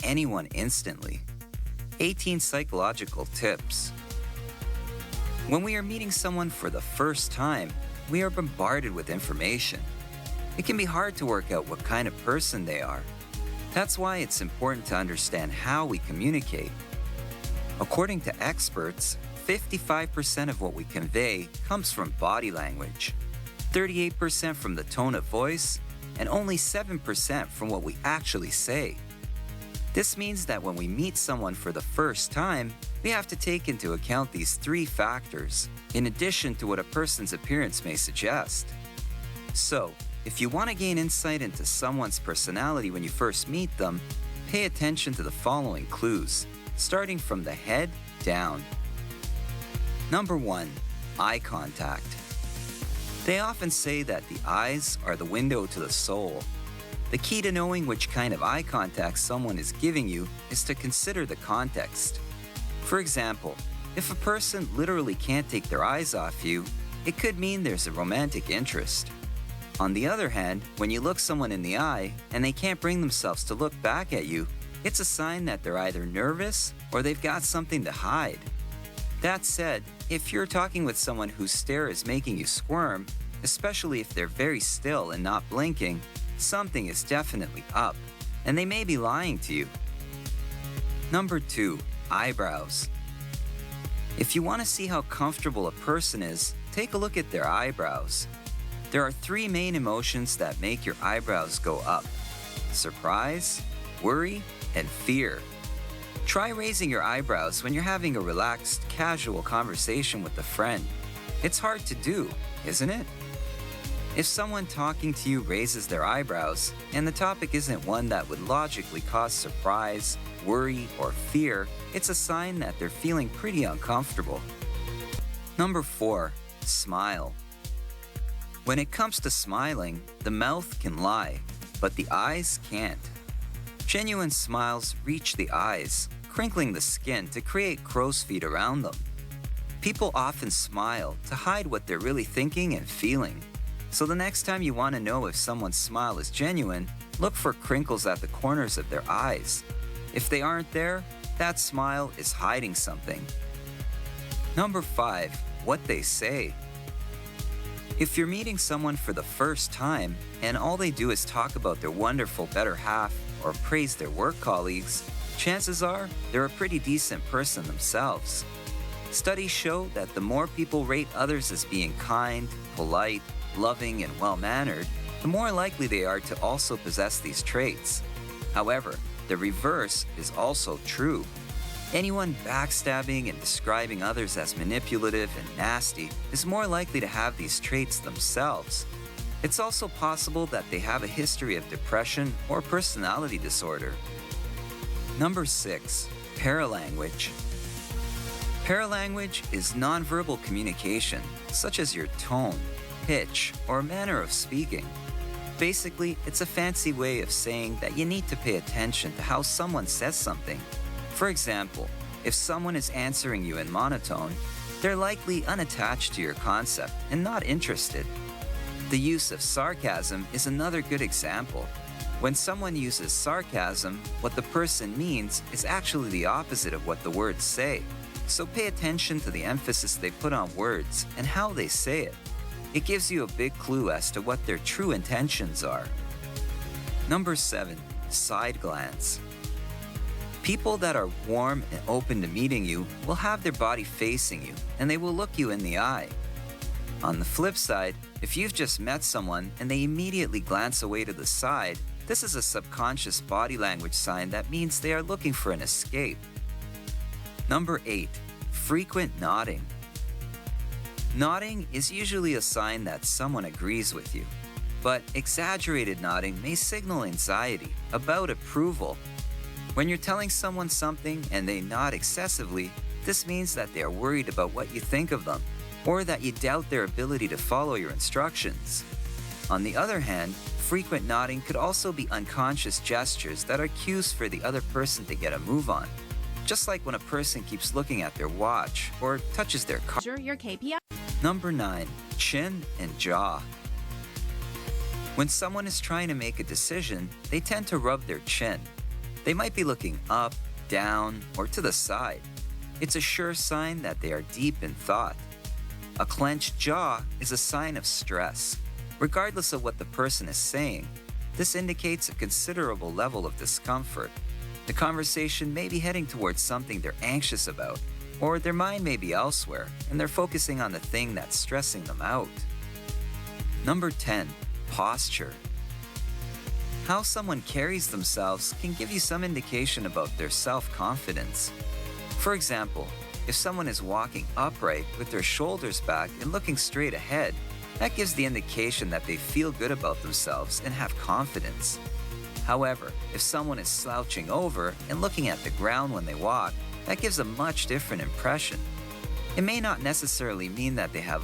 anyone instantly. 18 psychological tips. When we are meeting someone for the first time, we are bombarded with information. It can be hard to work out what kind of person they are. That's why it's important to understand how we communicate. According to experts, 55% of what we convey comes from body language, 38% from the tone of voice, and only 7% from what we actually say. This means that when we meet someone for the first time, we have to take into account these 3 factors, in addition to what a person's appearance may suggest. So, if you want to gain insight into someone's personality when you first meet them, pay attention to the following clues, starting from the head down. Number 1. Eye contact. They often say that the eyes are the window to the soul. The key to knowing which kind of eye contact someone is giving you is to consider the context. For example, if a person literally can't take their eyes off you, it could mean there's a romantic interest. On the other hand, when you look someone in the eye and they can't bring themselves to look back at you, it's a sign that they're either nervous or they've got something to hide. That said, if you're talking with someone whose stare is making you squirm, especially if they're very still and not blinking, something is definitely up, and they may be lying to you. Number 2. Eyebrows. If you want to see how comfortable a person is, take a look at their eyebrows. There are 3 main emotions that make your eyebrows go up: surprise, worry, and fear. Try raising your eyebrows when you're having a relaxed, casual conversation with a friend. It's hard to do, isn't it? If someone talking to you raises their eyebrows, and the topic isn't one that would logically cause surprise, worry, or fear, it's a sign that they're feeling pretty uncomfortable. Number 4. Smile. When it comes to smiling, the mouth can lie, but the eyes can't. Genuine smiles reach the eyes, crinkling the skin to create crow's feet around them. People often smile to hide what they're really thinking and feeling. So the next time you want to know if someone's smile is genuine, look for crinkles at the corners of their eyes. If they aren't there, that smile is hiding something. Number 5. What they say. If you're meeting someone for the first time and all they do is talk about their wonderful better half or praise their work colleagues, chances are they're a pretty decent person themselves. Studies show that the more people rate others as being kind, polite, loving, and well-mannered, the more likely they are to also possess these traits. However, the reverse is also true. Anyone backstabbing and describing others as manipulative and nasty is more likely to have these traits themselves. It's also possible that they have a history of depression or personality disorder. Number 6. Paralanguage. Paralanguage is nonverbal communication, such as your tone, pitch, or manner of speaking. Basically, it's a fancy way of saying that you need to pay attention to how someone says something. For example, if someone is answering you in monotone, they're likely unattached to your concept and not interested. The use of sarcasm is another good example. When someone uses sarcasm, what the person means is actually the opposite of what the words say. So pay attention to the emphasis they put on words and how they say it. It gives you a big clue as to what their true intentions are. Number 7. Side glance. People that are warm and open to meeting you will have their body facing you, and they will look you in the eye. On the flip side, if you've just met someone and they immediately glance away to the side, this is a subconscious body language sign that means they are looking for an escape. Number 8. Frequent nodding. Nodding is usually a sign that someone agrees with you, but exaggerated nodding may signal anxiety about approval. When you're telling someone something and they nod excessively, this means that they are worried about what you think of them, or that you doubt their ability to follow your instructions. On the other hand, frequent nodding could also be unconscious gestures that are cues for the other person to get a move on. Just like when a person keeps looking at their watch or touches their car. Your KPI. Number 9. Chin and jaw. When someone is trying to make a decision, they tend to rub their chin. They might be looking up, down, or to the side. It's a sure sign that they are deep in thought. A clenched jaw is a sign of stress. Regardless of what the person is saying, this indicates a considerable level of discomfort. The conversation may be heading towards something they're anxious about, or their mind may be elsewhere and they're focusing on the thing that's stressing them out. Number 10. Posture. How someone carries themselves can give you some indication about their self-confidence. For example, if someone is walking upright with their shoulders back and looking straight ahead, that gives the indication that they feel good about themselves and have confidence. However, if someone is slouching over and looking at the ground when they walk, that gives a much different impression. It may not necessarily mean that they have